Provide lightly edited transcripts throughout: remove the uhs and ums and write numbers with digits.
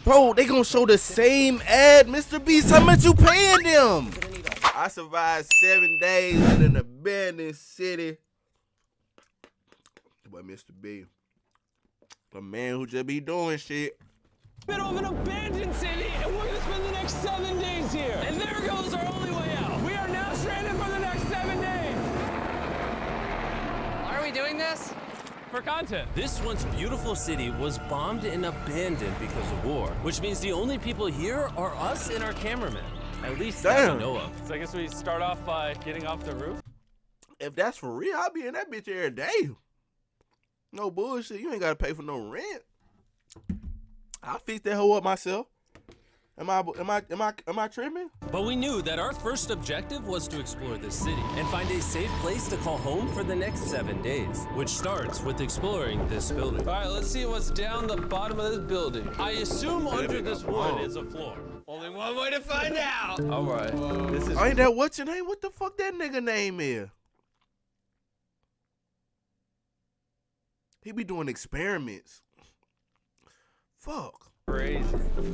Bro, they gonna show the same ad, MrBEAST. How much you paying them? I survived 7 days in an abandoned city. But MrBEAST, the man who just be doing shit. Middle of an abandoned city, and we're gonna spend the next 7 days here. And there goes our only way out. We are now stranded for the next 7 days. Why are we doing this? For content. This once beautiful city was bombed and abandoned because of war, which means the only people here are us and our cameraman. At least that we know of. So I guess we start off by getting off the roof. If that's for real, I'll be in that bitch every day. No bullshit. You ain't gotta pay for no rent. I'll fix that hoe up myself. Am I tripping? But we knew that our first objective was to explore this city and find a safe place to call home for the next 7 days, which starts with exploring this building. All right, let's see what's down the bottom of this building. I assume under this wood is a floor. Only one way to find out. All right. This is. Ain't that what's your name? What the fuck that nigga name is? He be doing experiments. Fuck. Crazy.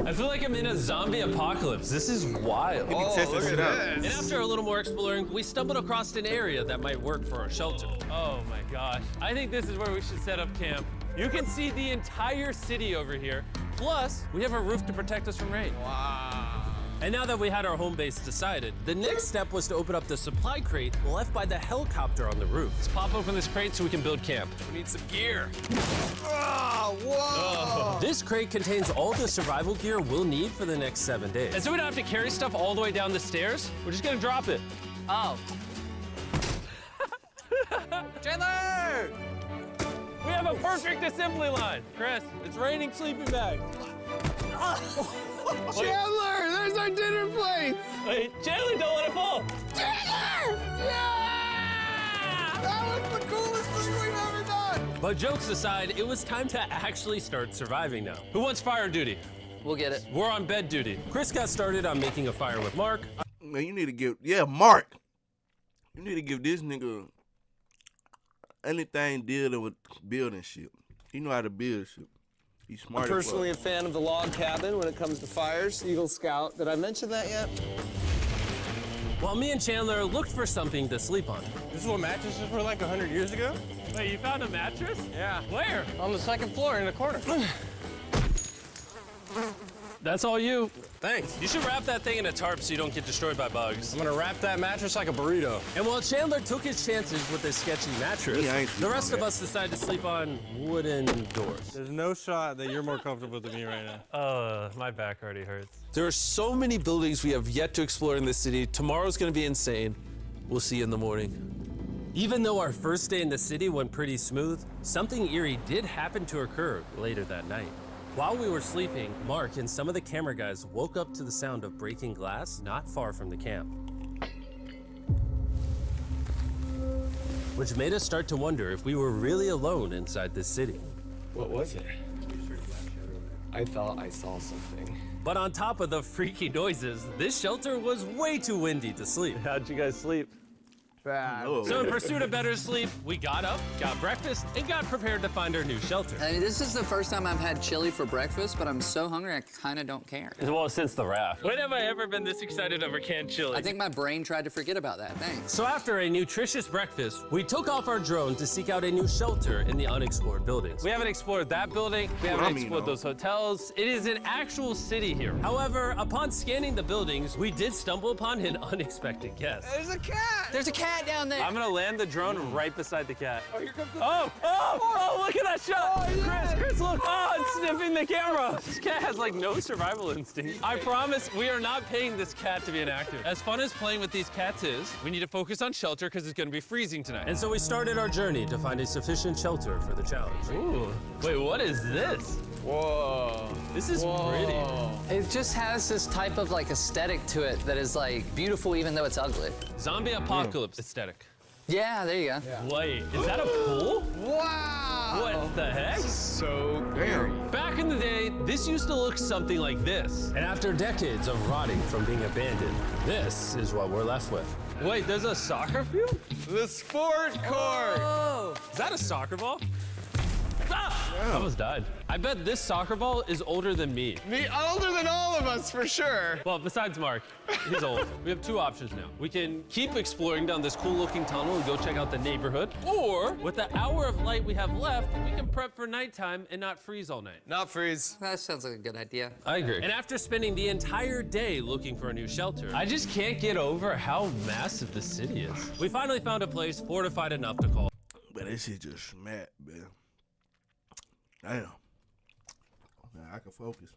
I feel like I'm in a zombie apocalypse. This is wild. He be testing shit out. And after a little more exploring, we stumbled across an area that might work for our shelter. Oh my gosh. I think this is where we should set up camp. You can see the entire city over here. Plus, we have a roof to protect us from rain. Wow. And now that we had our home base decided, the next step was to open up the supply crate left by the helicopter on the roof. Let's pop open this crate so we can build camp. We need some gear. Oh, whoa. This crate contains all the survival gear we'll need for the next 7 days. And so we don't have to carry stuff all the way down the stairs. We're just gonna drop it. Oh. Chandler! We have a perfect assembly line. Chris, it's raining sleeping bags. Chandler, there's our dinner plate. Wait, Chandler, don't let it fall. Chandler! Yeah! That was the coolest thing we've ever done. But jokes aside, it was time to actually start surviving now. Who wants fire duty? We'll get it. We're on bed duty. Chris got started on making a fire with Mark. Man, you need to give, Mark. You need to give this nigga anything dealing with building shit. He know how to build shit. He's smart. I'm personally a fan of the log cabin when it comes to fires. Eagle Scout. Did I mention that yet? While me and Chandler looked for something to sleep on. This is what mattresses were like 100 years ago? Wait, you found a mattress? Yeah. Where? On the second floor in the corner. That's all you. Thanks. You should wrap that thing in a tarp so you don't get destroyed by bugs. I'm gonna wrap that mattress like a burrito. And while Chandler took his chances with this sketchy mattress, Yeah, I ain't the sleeping rest on of that. us decided to sleep on wooden doors. There's no shot that you're more comfortable than me right now. My back already hurts. There are so many buildings we have yet to explore in this city. Tomorrow's gonna be insane. We'll see you in the morning. Even though our first day in the city went pretty smooth, something eerie did happen to occur later that night. While we were sleeping, Mark and some of the camera guys woke up to the sound of breaking glass not far from the camp, which made us start to wonder if we were really alone inside this city. What was it? I thought I saw something. But on top of the freaky noises, this shelter was way too windy to sleep. How'd you guys sleep? Bad. Oh, So in pursuit of better sleep, we got up, got breakfast, and got prepared to find our new shelter. I mean, this is the first time I've had chili for breakfast, but I'm so hungry I kind of don't care. Well, since the raft. When have I ever been this excited over canned chili? I think my brain tried to forget about that. Thanks. So after a nutritious breakfast, we took off our drone to seek out a new shelter in the unexplored buildings. We haven't explored that building. We haven't I mean, explored though. those hotels. It is an actual city here. However, upon scanning the buildings, we did stumble upon an unexpected guest. There's a cat! There's a cat down there. I'm gonna land the drone right beside the cat. Oh, here comes the... Oh, look at that shot! Chris, look! Oh, it's sniffing the camera! This cat has, like, no survival instinct. I promise we are not paying this cat to be an actor. As fun as playing with these cats is, we need to focus on shelter because it's gonna be freezing tonight. And so we started our journey to find a sufficient shelter for the challenge. Ooh. Wait, what is this? Whoa. This is pretty. It just has this type of like aesthetic to it that is like beautiful even though it's ugly. Zombie apocalypse aesthetic. Yeah, there you go. Wait, is that a pool? Wow! What the heck? So damn. Back in the day, this used to look something like this. And after decades of rotting from being abandoned, this is what we're left with. Wait, there's a soccer field? the sport court! Oh, Is that a soccer ball? I almost died. I bet this soccer ball is older than me. Me older than all of us, for sure. Well, besides Mark, he's old. We have two options now. We can keep exploring down this cool looking tunnel and go check out the neighborhood. Or, with the hour of light we have left, we can prep for nighttime and not freeze all night. Not freeze. That sounds like a good idea. I agree. And after spending the entire day looking for a new shelter, I just can't get over how massive the city is. we finally found a place fortified enough to call. But this shit just smack, man. Damn. Now I can focus.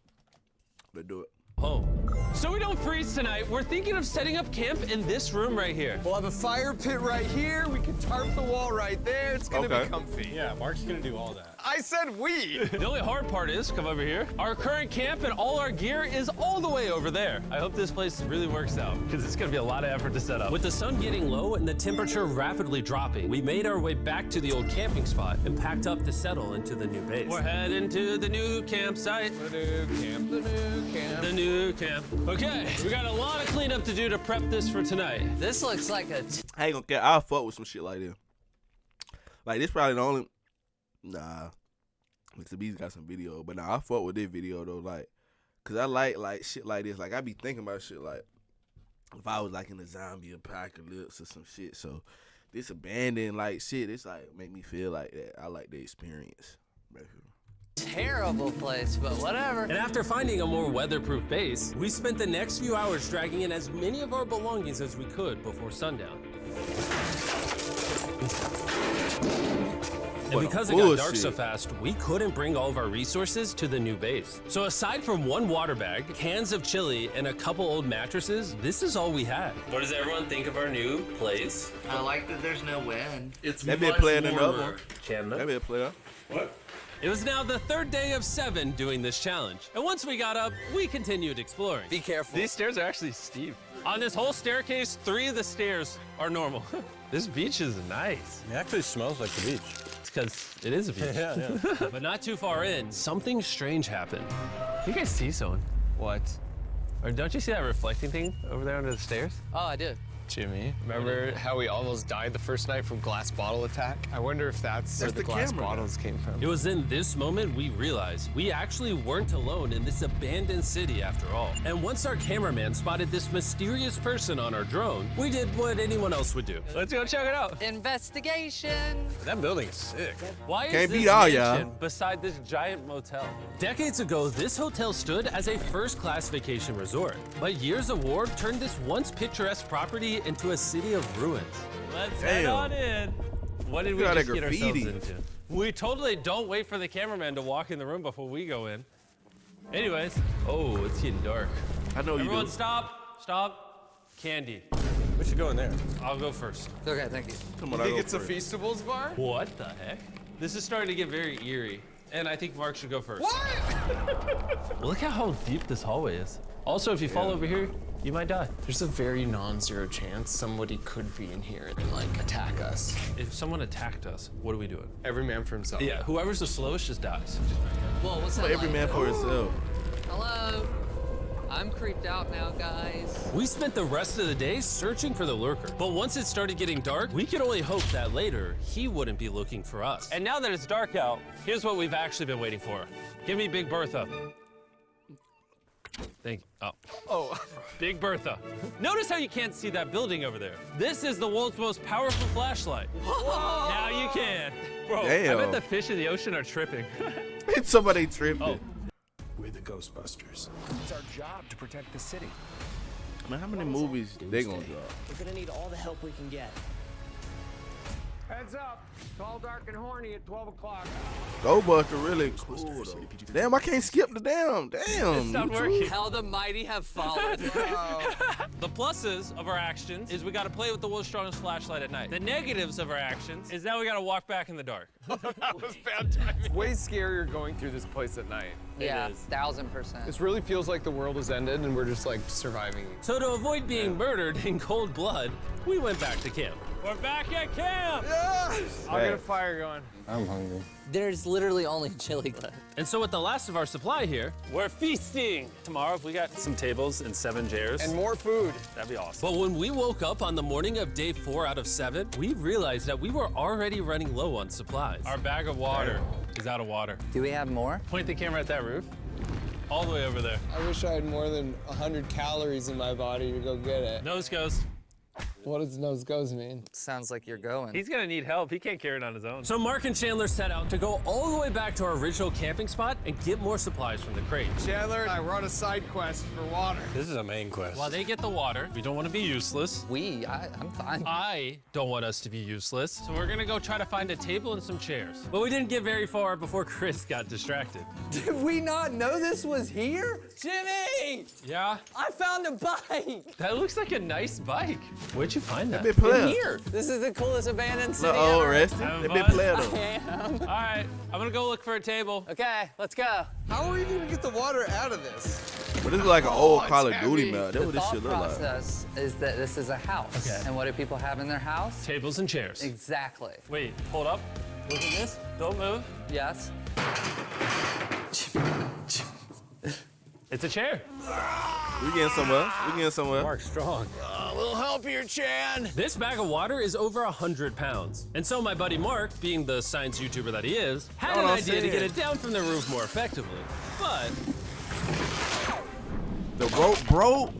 Let's do it. home. So we don't freeze tonight, we're thinking of setting up camp in this room right here. We'll have a fire pit right here. We can tarp the wall right there. It's gonna Okay. be comfy. Yeah, Mark's gonna do all that. I said we. The only hard part is, come over here, our current camp and all our gear is all the way over there. I hope this place really works out, because it's gonna be a lot of effort to set up. With the sun getting low and the temperature rapidly dropping, we made our way back to the old camping spot and packed up to settle into the new base. We're heading to the new campsite. The new camp, the new camp. The new camp. Okay, we got a lot of cleanup to do to prep this for tonight. This looks like a I ain't gonna care. I'll fuck with some shit like this. Like, this probably the only... Nah. MrBEAST got some video. But nah, I fuck with this video, though. Like, because I like shit like this. Like, I be thinking about shit like... If I was, like, in a zombie apocalypse or some shit. So, this abandoned, like, shit, it's, like, make me feel like that. I like the experience. terrible place, but whatever. And after finding a more weatherproof base, we spent the next few hours dragging in as many of our belongings as we could before sundown. And because it got dark so fast, we couldn't bring all of our resources to the new base. So aside from one water bag, cans of chili, and a couple old mattresses, this is all we had. What does everyone think of our new place? I like that there's no wind. It's That been playing another one. Canada. That be a player. It was now the third day of 7 doing this challenge. And once we got up, we continued exploring. Be careful. These stairs are actually steep. On this whole staircase, 3 of the stairs are normal. This beach is nice. It actually smells like the beach. It's because it is a beach. Yeah. But not too far in, something strange happened. You guys see someone? What? Or don't you see that reflecting thing over there under the stairs? Oh, I did. Jimmy, remember how we almost died the first night from glass bottle attack? I wonder if that's where That's the the glass camera. bottles came from. It was in this moment we realized we actually weren't alone in this abandoned city after all. And once our cameraman spotted this mysterious person on our drone, we did what anyone else would do. Let's go check it out. Investigation. That building is sick. Why is Can't this beat all, mansion y'all. beside this giant motel? Decades ago, this hotel stood as a first-class vacation resort. But years of war turned this once picturesque property into a city of ruins. Let's head Damn. on in. What did we Look at just that get ourselves graffiti. into? We totally don't wait for the cameraman to walk in the room before we go in. Anyways, oh, it's getting dark. I know you Everyone do. stop. Candy. We should go in there. I'll go first. Okay, thank you. Come on, You I think go it's a first. Feastables bar? What the heck? This is starting to get very eerie. And I think Mark should go first. What? Look at how deep this hallway is. Also, if you fall over here, you might die. There's a very non-zero chance somebody could be in here and like attack us. If someone attacked us, what are we doing? Every man for himself. Yeah, whoever's the slowest just dies. Whoa, what's that Every like? man for himself. Hello. I'm creeped out now, guys. We spent the rest of the day searching for the lurker. But once it started getting dark, we could only hope that later he wouldn't be looking for us. And now that it's dark out, here's what we've actually been waiting for. Give me Big Bertha. Thank you. Oh. Big Bertha. Notice how you can't see that building over there. This is the world's most powerful flashlight. Now you can. Bro, I Damn. bet the fish in the ocean are tripping. Somebody tripping. Oh. We're the Ghostbusters. It's our job to protect the city. Man, how many movies they gonna drop? We're gonna need all the help we can get. Heads up. Tall, dark, and horny at 12 o'clock. Ghostbusters really cool though. Damn, I can't skip the damn. It's not YouTube. working. How the mighty have fallen. The pluses of our actions is we got to play with the world's strongest flashlight at night. The negatives of our actions is now we got to walk back in the dark. That was bad timing. Way scarier going through this place at night. Yeah, is. 1000%. This really feels like the world has ended and we're just like surviving. So to avoid being murdered in cold blood, we went back to camp. We're back at camp. I'll get a fire going. I'm hungry. There's literally only chili left. And so with the last of our supply here, We're feasting. Tomorrow, if we got some tables and 7 chairs, And more food. that'd be awesome. but when we woke up on the morning of day 4 out of 7, we realized that we were already running low on supplies. Our bag of water He's out of water. Do we have more? Point the camera at that roof. All the way over there. I wish I had more than 100 calories in my body to go get it. Nose goes. What does nose goes mean? Sounds like you're going. He's gonna need help. He can't carry it on his own. So Mark and Chandler set out to go all the way back to our original camping spot and get more supplies from the crate. Chandler and I were on a side quest for water. This is a main quest. While they get the water, we don't want to be useless. I'm fine. I don't want us to be useless. So we're gonna go try to find a table and some chairs. But we didn't get very far before Chris got distracted. Did we not know this was here? Jimmy! Yeah? I found a bike! That looks like a nice bike. Where'd you find that? They been playing. Here! This is the coolest abandoned city Look old, ever. rested. Having They been fun? playing I though. am. All right, I'm gonna go look for a table. Okay, let's go. How are we gonna get the water out of this? But this is like an old Call of it's Duty heavy. map. That's The what this thought shit look like. process is that this is a house. Okay. And what do people have in their house? Tables and chairs. Exactly. Wait, hold up. Look at this. Don't move. Yes. It's a chair. We getting somewhere. We getting somewhere. Mark's strong. A little help here, Chan. This bag of water is over 100 pounds. And so my buddy Mark, being the science YouTuber that he is, had an idea to get it down from the roof more effectively. But The rope broke.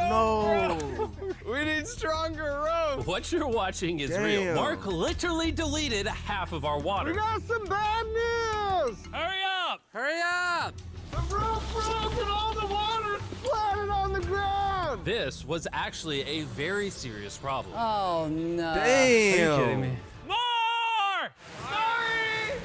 No. We need stronger rope. what you're watching is real. Damn. Mark literally deleted half of our water. got some bad news. Hurry up! Hurry up! The rope broke and all the water splattered on the ground. This was actually a very serious problem. Oh no. Damn. More!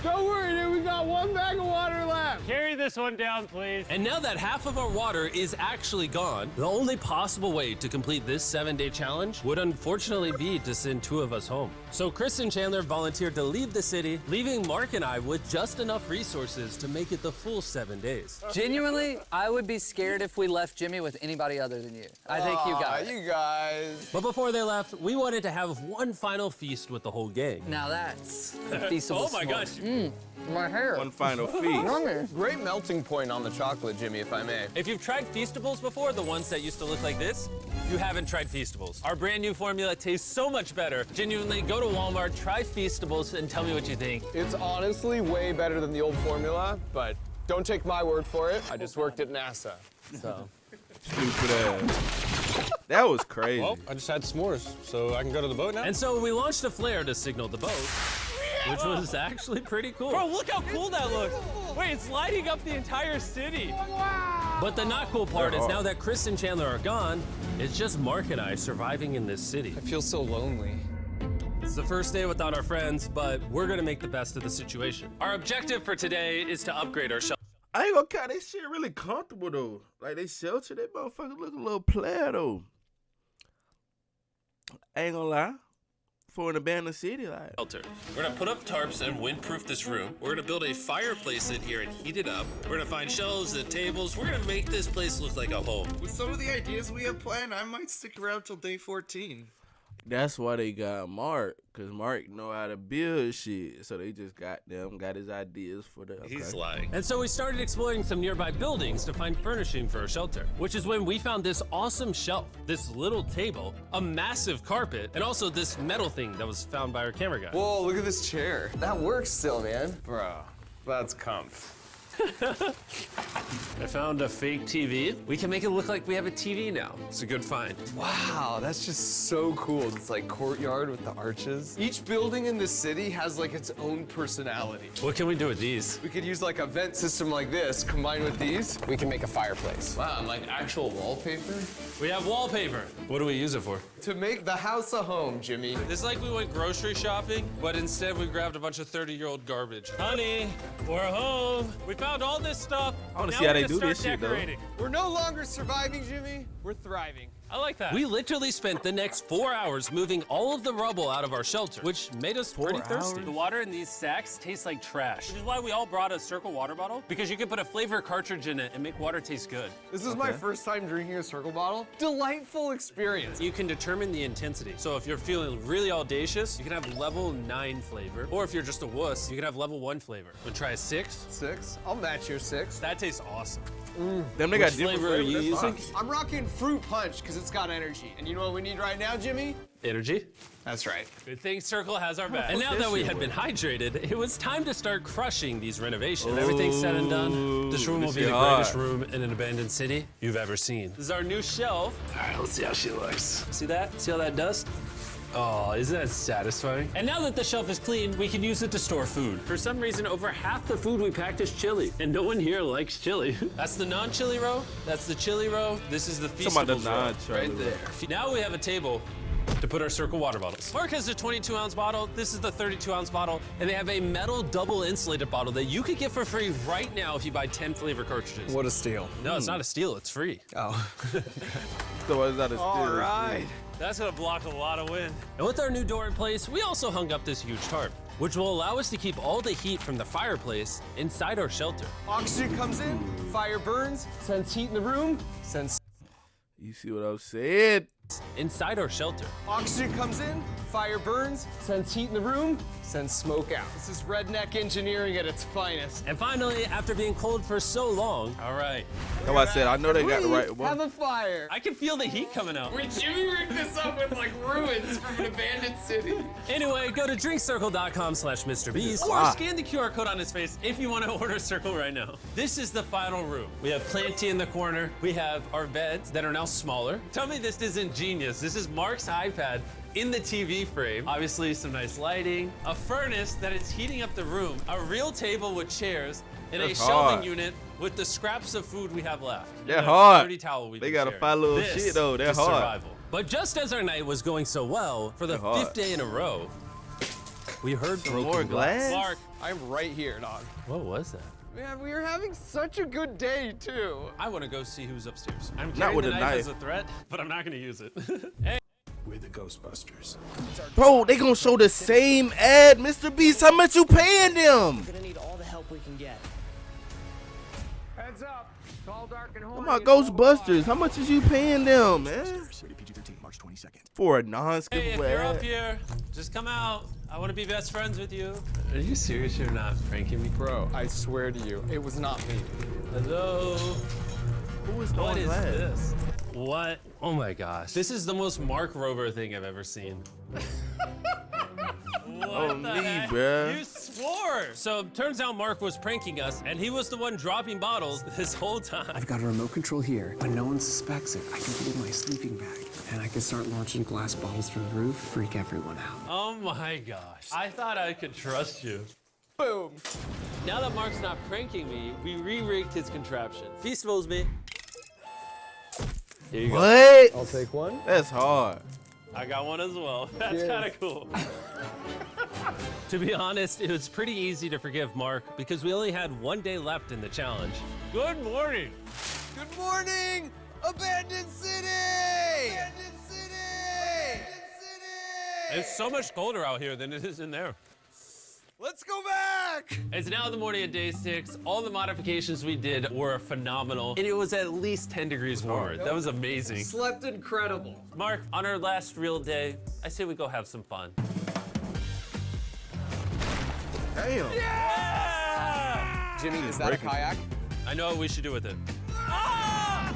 Don't worry, dude. We got one bag of water left. Carry this one down, please. And now that half of our water is actually gone, the only possible way to complete this 7-day challenge would unfortunately be to send 2 of us home. So Chris and Chandler volunteered to leave the city, leaving Mark and I with just enough resources to make it the full 7 days. Genuinely, I would be scared if we left Jimmy with anybody other than you. I think you got it. You guys. But before they left, we wanted to have one final feast with the whole gang. Now that's a feastable Oh my s'more. gosh. My hair. One final feast. Great melting point on the chocolate, Jimmy, if I may. If you've tried Feastables before, the ones that used to look like this, you haven't tried Feastables. Our brand new formula tastes so much better. Genuinely, go to Walmart, try Feastables, and tell me what you think. It's honestly way better than the old formula, but don't take my word for it. I just worked at NASA, so. Stupid ass. That was crazy. Well, I just had s'mores, so I can go to the boat now? And so we launched a flare to signal the boat, which was actually pretty cool. Bro, look how cool that looks. Wait, it's lighting up the entire city. But the not cool part is now that Chris and Chandler are gone, it's just Mark and I surviving in this city. I feel so lonely. It's the first day without our friends, but we're gonna make the best of the situation. Our objective for today is to upgrade our shelter. I ain't gonna count. They shit really comfortable though. Like they shelter, that motherfucker look a little player though. I ain't gonna lie. For an abandoned city, like. We're gonna put up tarps and windproof this room. We're gonna build a fireplace in here and heat it up. We're gonna find shelves and tables. We're gonna make this place look like a home. With some of the ideas we have planned, I might stick around till day 14. That's why they got Mark, cause Mark know how to build shit. So they just got his ideas for the. He's lying. And so we started exploring some nearby buildings to find furnishing for our shelter, which is when we found this awesome shelf, this little table, a massive carpet, and also this metal thing that was found by our camera guy. Whoa, look at this chair. That works still, man. Bro, that's comf. I found a fake TV. We can make it look like we have a TV now. It's a good find. Wow, that's just so cool. It's like courtyard with the arches. Each building in the city has like its own personality. What can we do with these? We could use like a vent system like this combined with these. We can make a fireplace. Wow, and like actual wallpaper? We have wallpaper. What do we use it for? To make the house a home, Jimmy. It's like we went grocery shopping, but instead we grabbed a bunch of 30-year-old garbage. Honey, we're home. We found all this stuff. I wanna Now see how we're they gonna do start this shit, though. decorating. We're no longer surviving, Jimmy. We're thriving. I like that. We literally spent the next 4 hours moving all of the rubble out of our shelter, which made us pretty thirsty. The water in these sacks tastes like trash, which is why we all brought a Circle water bottle, because you can put a flavor cartridge in it and make water taste good. This is my first time drinking a Circle bottle. Delightful experience. You can determine the intensity. So if you're feeling really audacious, you can have level 9 flavor. Or if you're just a wuss, you can have level 1 flavor. Wanna try a 6? 6? I'll match your 6. That tastes awesome. Them they got Which different flavor are you flavors, that's using? fine. I'm rocking fruit punch because because it's got energy. And you know what we need right now, Jimmy? Energy. That's right. Good thing Circle has our back. And now that we had been hydrated, it was time to start crushing these renovations. Everything's said and done. This room will be the greatest room in an abandoned city you've ever seen. This is our new shelf. All right, let's see how she looks. See that? See how that does? Oh, isn't that satisfying? And now that the shelf is clean, we can use it to store food. For some reason, over half the food we packed is chili, and no one here likes chili. That's the non-chili row. That's the chili row. This is the Feastables row. Right there. Now we have a table to put our Circle water bottles. Mark has a 22-ounce bottle. This is the 32-ounce bottle, and they have a metal double insulated bottle that you could get for free right now if you buy 10 flavor cartridges. What a steal. No, it's not a steal. It's free. Oh. So is that a steal? All right. That's gonna block a lot of wind. And with our new door in place, we also hung up this huge tarp, which will allow us to keep all the heat from the fireplace inside our shelter. Oxygen comes in, fire burns, sends heat in the room, sends... You see what I'm saying? Inside our shelter. Oxygen comes in, fire burns, sends heat in the room, sends smoke out. This is redneck engineering at its finest. And finally, after being cold for so long, all right. That's why I said I know they got the right one. Have a fire. I can feel the heat coming out. Wait, Jimmy rigged this up with like ruins from an abandoned city. Anyway, go to drinkcircle.com/MrBeast or scan the QR code on his face if you want to order Circle right now. This is the final room. We have Planty in the corner. We have our beds that are now smaller. Tell me this isn't genius. This is Mark's iPad in the TV frame. Obviously some nice lighting, a furnace that is heating up the room, a real table with chairs, and a shelving unit with the scraps of food we have left. They're hard. Dirty towel we They can gotta share. find little This shit though. They're is hard. survival. But just as our night was going so well, for the 5th day in a row, we heard broken glass. Mark, I'm right here, dog. What was that? Man, we were having such a good day, too. I want to go see who's upstairs. I'm Not carrying with the a knife knife. as a threat, but I'm not going to use it. Hey. We're the Ghostbusters. bro, they gonna show the same ad, Mr. Beast. How much you paying them? We're gonna need all the help we can get. Heads up. Tall, dark, and horny. Come on, Ghostbusters. How much is you paying them, man? PG-13, March 22nd. For a Hey, non-skippable if you're up ad? here, just come out. I want to be best friends with you. Are you serious? You're not pranking me? Bro, I swear to you, it was not me. Hello? Who is What on is glass? this? What? Oh my gosh. This is the most Mark Rover thing I've ever seen. What Oh, the me, heck? bruh. You swore! So turns out Mark was pranking us, and he was the one dropping bottles this whole time. I've got a remote control here, but no one suspects it. I can put it in my sleeping bag, and I can start launching glass bottles from the roof, freak everyone out. Oh my gosh. I thought I could trust you. Boom. Now that Mark's not pranking me, we re-rigged his contraption. Feastables me. Here you go. What? I'll take one. That's hard. I got one as well. That's Cheers. kind of cool. To be honest, it was pretty easy to forgive Mark because we only had one day left in the challenge. Good morning. Good morning, abandoned city! Abandoned city! Abandoned city! It's so much colder out here than it is in there. Let's go back! It's now the morning of day 6. All the modifications we did were phenomenal, and it was at least 10 degrees warmer. That was amazing. Slept incredible. Mark, on our last real day, I say we go have some fun. Damn. Yeah! Jimmy, is that a kayak? I know what we should do with it. Ah!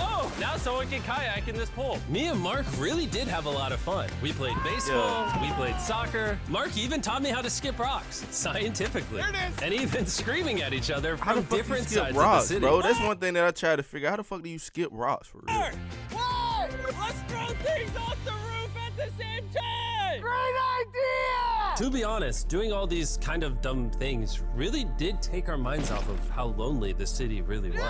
Oh, now someone can kayak in this pool. Me and Mark really did have a lot of fun. We played baseball, we played soccer. Mark even taught me how to skip rocks, scientifically. There it is. And even screaming at each other How the from fuck different you skip sides rocks, of the city. bro? That's one thing that I try to figure out. How the fuck do you skip rocks for real? Whoa! Let's throw things off the roof at the same time! Great idea! To be honest, doing all these kind of dumb things really did take our minds off of how lonely the city really was.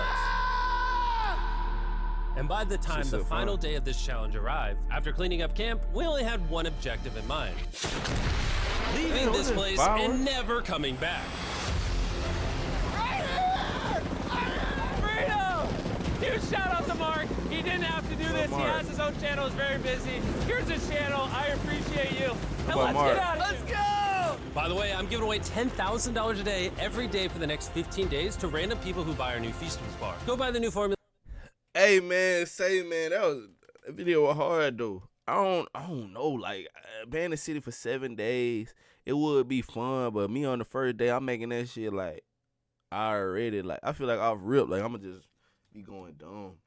And by the time the final day of this challenge arrived, after cleaning up camp, we only had one objective in mind. Leaving this place and never coming back. Freedom! Huge shout out to Mark. He didn't have to do this. He has his own channel. He's very busy. Here's his channel. I appreciate you. And let's get out of here. Let's go! By the way, I'm giving away $10,000 a day every day for the next 15 days to random people who buy our new Feastables bar. Go buy the new formula. Hey man, that video was hard though. I don't know, like being in the city for 7 days, it would be fun, but me on the first day, I'm making that shit like I feel like I've ripped, like I'ma just be going dumb.